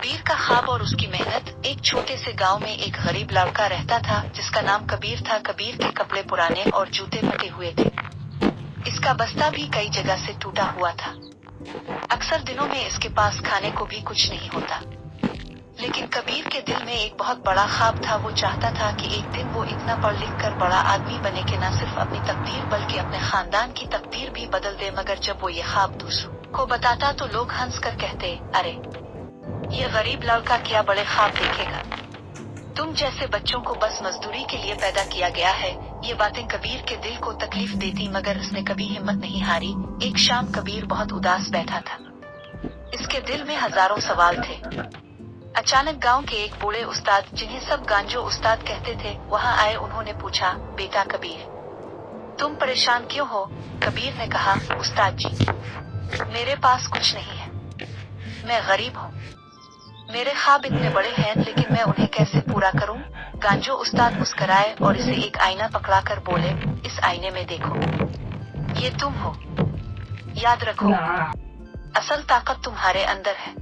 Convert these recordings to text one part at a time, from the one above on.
कबीर का ख्वाब और उसकी मेहनत। एक छोटे से गांव में एक गरीब लड़का रहता था जिसका नाम कबीर था। कबीर के कपड़े पुराने और जूते फटे हुए थे। इसका बस्ता भी कई जगह से टूटा हुआ था। अक्सर दिनों में इसके पास खाने को भी कुछ नहीं होता। लेकिन कबीर के दिल में एक बहुत बड़ा ख्वाब था। वो चाहता था कि एक दिन वो इतना पढ़ लिख कर बड़ा आदमी बने कि न सिर्फ अपनी तकदीर बल्कि अपने खानदान की तकदीर भी बदल दे। मगर जब वो ये ख्वाब दूसरों को बताता तो लोग हंस कर कहते, अरे ये गरीब लड़का क्या बड़े ख्वाब देखेगा, तुम जैसे बच्चों को बस मजदूरी के लिए पैदा किया गया है। ये बातें कबीर के दिल को तकलीफ देती, मगर उसने कभी हिम्मत नहीं हारी। एक शाम कबीर बहुत उदास बैठा था। इसके दिल में हजारों सवाल थे। अचानक गांव के एक बूढ़े उस्ताद, जिन्हें सब गांजो उस्ताद कहते थे, वहां आए। उन्होंने पूछा, बेटा कबीर, तुम परेशान क्यों हो? कबीर ने कहा, उस्ताद जी, मेरे पास कुछ नहीं है, मैं गरीब हूँ। मेरे ख्वाब इतने बड़े हैं लेकिन मैं उन्हें कैसे पूरा करूं? गांजो उस्ताद मुस्कराए और इसे एक आईना पकड़ाकर बोले, इस आईने में देखो, ये तुम हो। याद रखो, असल ताकत तुम्हारे अंदर है।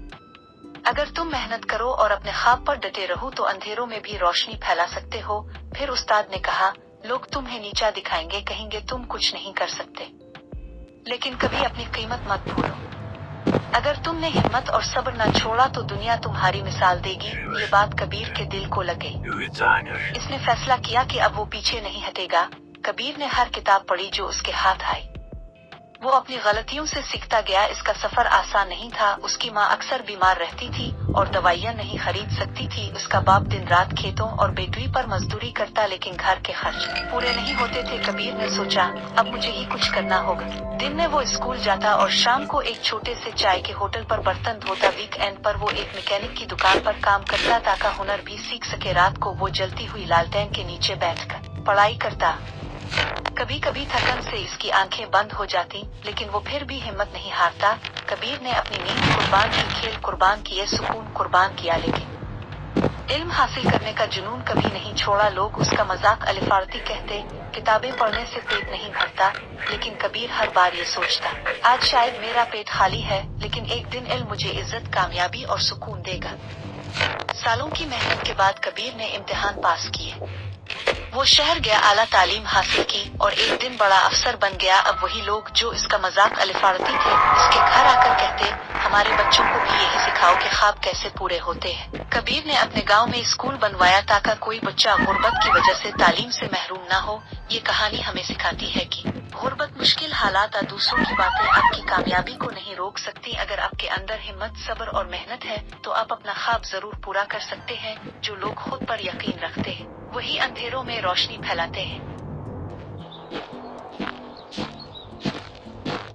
अगर तुम मेहनत करो और अपने ख्वाब पर डटे रहो तो अंधेरों में भी रोशनी फैला सकते हो। फिर उस्ताद ने कहा, लोग तुम्हें नीचा दिखाएंगे, कहेंगे तुम कुछ नहीं कर सकते, लेकिन कभी अपनी कीमत मत भूलो। अगर तुमने हिम्मत और सब्र न छोड़ा तो दुनिया तुम्हारी मिसाल देगी। ये बात कबीर के दिल को लग गई। इसने फैसला किया कि अब वो पीछे नहीं हटेगा। कबीर ने हर किताब पढ़ी जो उसके हाथ आई। वो अपनी गलतियों से सीखता गया। इसका सफर आसान नहीं था। उसकी माँ अक्सर बीमार रहती थी और दवाइयाँ नहीं खरीद सकती थी। उसका बाप दिन रात खेतों और बेकरी पर मजदूरी करता, लेकिन घर के खर्च पूरे नहीं होते थे। कबीर ने सोचा, अब मुझे ही कुछ करना होगा। दिन में वो स्कूल जाता और शाम को एक छोटे से चाय के होटल पर बर्तन धोता। वीकेंड पर वो एक मैकेनिक की दुकान पर काम करता ताकि हुनर भी सीख सके। रात को वो जलती हुई लालटेन के नीचे बैठकर पढ़ाई करता। कभी कभी थकन से इसकी आंखें बंद हो जाती, लेकिन वो फिर भी हिम्मत नहीं हारता। कबीर ने अपनी नींद कुर्बान की, खेल कुर्बान किए, सुकून कुर्बान किया, लेकिन इल्म हासिल करने का जुनून कभी नहीं छोड़ा। लोग उसका मजाक अलिफारती कहते, किताबें पढ़ने से पेट नहीं भरता, लेकिन कबीर हर बार ये सोचता, आज शायद मेरा पेट खाली है, लेकिन एक दिन इल्म मुझे इज्जत, कामयाबी और सुकून देगा। सालों की मेहनत के बाद कबीर ने इम्तिहान पास किए। वो शहर गया, आला तालीम हासिल की और एक दिन बड़ा अफसर बन गया। अब वही लोग जो इसका मजाक अलिफारती थे, इसके घर आकर कहते, हमारे बच्चों को भी यही सिखाओ कि ख्वाब कैसे पूरे होते हैं। कबीर ने अपने गांव में स्कूल बनवाया ताकि कोई बच्चा गुर्बत की वजह से तालीम से महरूम ना हो। ये कहानी हमें सिखाती है कि गुर्बत, मुश्किल हालात और दूसरों की बातें आपकी कामयाबी को नहीं रोक सकती। अगर आपके अंदर हिम्मत, सब्र और मेहनत है तो आप अपना ख्वाब जरूर पूरा कर सकते हैं। जो लोग खुद पर यकीन रखते हैं वही अंधेरों में रोशनी फैलाते हैं।